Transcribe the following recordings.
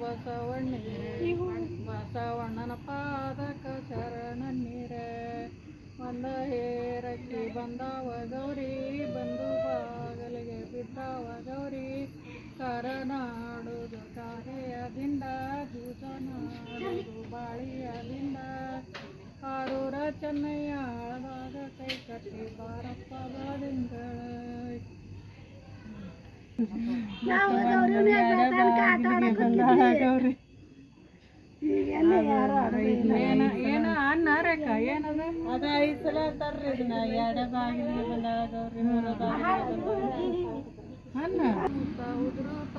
ಬಸವಣ್ಣೀರೆ ಬಸವಣ್ಣನ ಪಾದಕ ಶರಣನ್ನೀರೆ ಬಂದ ಹೇರಕ್ಕೆ ಬಂದವ ಗೌರಿ ಬಂದು ಬಾಗಲಿಗೆ ಬಿದ್ದವ ಗೌರಿ ಕರನಾಡುದು ಕಾರ್ಯದಿಂದ ಜೂಜನಾಡುದು ಬಾಳಿಯದಿಂದ ಆರೂರ ಚೆನ್ನಯ್ಯ ಆಳದಾಗ ಕೈ ಕಟ್ಟಿ ಬಾರಪ್ಪ ಬಾದಿಂಗಳ ಏನ ಅನ್ನಾರಕ್ಕ ಏನದ ಅದ 5 ಸಲ ಅಂತಾರ್ರಿ ಇದನ್ನ ಎಡ ಬಾಗಿಲಿಗೆ ಬಂದಾಳ ಗೌರಿ ಮೂರ ಬಾಗಿಲಿಗೆ ಅನ್ನ ಉದ್ರೋತ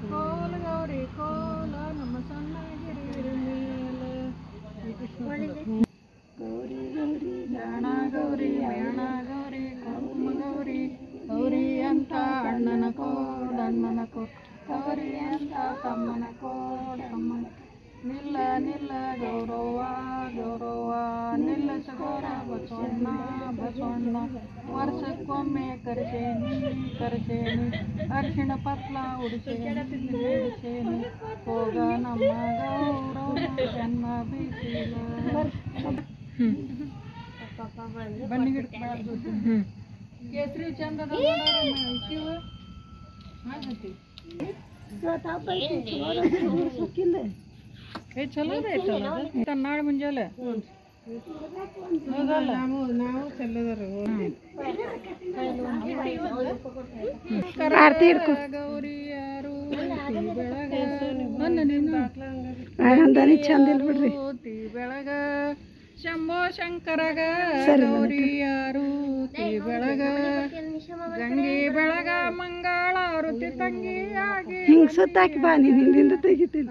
ಕೋಲ ಗೌರಿ ಕೋಲ ನಮ್ಮ ಸಣ್ಣ ಗಿರಿ ಮೇಲೆ ಗೌರಿ ಗೌರಿ ಜಾಣ ಗೌರಿ ಮೇಣ ಗೌರಿ ಕುಂಕುಮ ಗೌರಿ ಗೌರಿ ಅಂತ ಅಣ್ಣನ ಕೋಡಣ್ಣನ ಗೌರಿ ಅಂತ ತಮ್ಮನ ಕೋಡಮ್ಮನ ನಿಲ್ಲ ನಿಲ್ಲ ಗೌರವ ಗೌರವ ನಿಲ್ಲ ಸಗೋರ ಬಸವಣ್ಣ ಬಸವಣ್ಣ ವರ್ಷಕ್ಕೊಮ್ಮೆ ಕರೆಸೇನಿ ಅರಿಶಿಣ ಪತ್ಲ ಉಡಿಸೇನಿ ಹೋಗ ನಮ್ಮ ಗೌರವ ಜನ್ಮ ಬೀಸಿಲ ಬನ್ನಿ ಗಿಡಬಾರ್ದು ಕೇಸರಿ ಚಂದದ ಇಕ್ಕಿವ ಹಾಗತಿ ಚಲೋ ಐತಲ್ಲ ನಾಳೆ ಮುಂಜಾನೆ ಹೌದಲ್ಲ ನಾವು ಚಲೋದರ ಗೌರಿ ಯಾರು ಬೆಳಗ ಶಂಭೋ ಶಂಕರಗ ಗೌರಿ ಯಾರು ಬೆಳಗ ಗಂಗೆ ಬೆಳಗ ಮಂಗಳಾರುತಿ ತಂಗಿಯಾಗಿ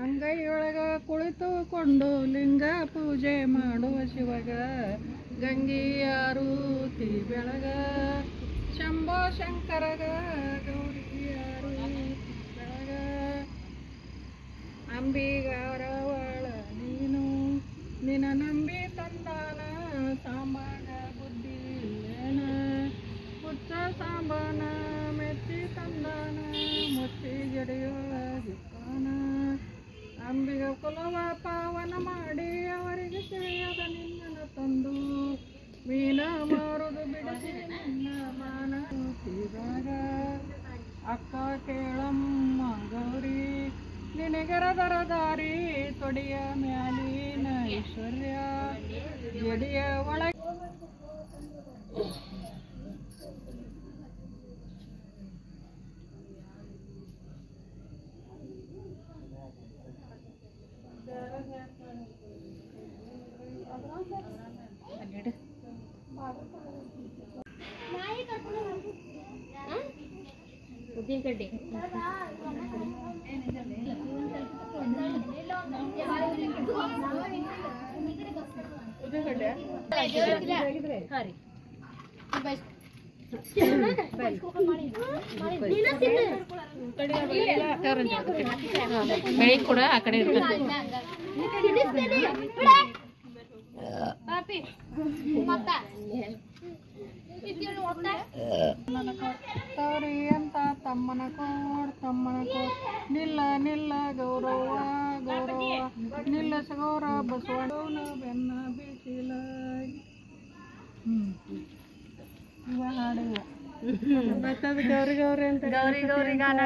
ಅಂಗೈಯೊಳಗ ಕುಳಿತುಕೊಂಡು ಲಿಂಗ ಪೂಜೆ ಮಾಡುವ ಶಿವಗ ಗಂಗೆಯಾರುತಿ ಬೆಳಗ ಶಂಭೋ ಶಂಕರಗ ಗೌರಿ ಯಾರುತಿ ಬೆಳಗ ಅಂಬಿಗಾರವಳ ನೀನು ನಿನ್ನ ನಂಬಿ ತಂದಾನ ಸಾಂಬಾಗ ಬುದ್ಧಿ ಇಲ್ಲೇನ ಹುಚ್ಚ ಸಾಂಬಾನ ಮೆಚ್ಚಿ ತಂದಾನ ಮುಚ್ಚಿ ಜಡಿಯೊಳಗಿತ್ತಾನ ಅಂಬಿಗ ಕುಲವ ಪಾವನ ಮಾಡಿ ಅವರಿಗೆ ತಿಳಿಯದ ನಿನ್ನನ ತಂದು ಮೀನ ಮಾರುದು ಬಿಡಿಸಿ ನಿನ್ನ ಮಾನ ತೀರಾಗ ಅಕ್ಕ ಕೇಳಮ್ಮ ಗೌರಿ ನಿನಗರದರ ದಾರಿ ತೊಡಿಯ ಮ್ಯಾಲಿನ ಐಶ್ವರ್ಯ ಜಡಿಯ ಒಳಗೆ ಉದ್ದಿನ ಕಡ್ಡಿ ಬೆಳಿಗ್ಗೆ ಕೂಡ ಆ ಕಡೆ ಗೌರಿ ಅಂತ ತಮ್ಮನ ಕೋಡ್ ನಿಲ್ಲ ನಿಲ್ಲ ಗೌರವ ಗೌರವ ನಿಲ್ಲ ಸಗೌರ ಬಸವಣ್ಣ ಬೆನ್ನ ಬೀಸಿಲ ಇವ ಹಾಡುವ ಗೌರಿ ಗೌರಿ ಅಂತ ಗೌರಿ ಗೌರಿ ಗಾನ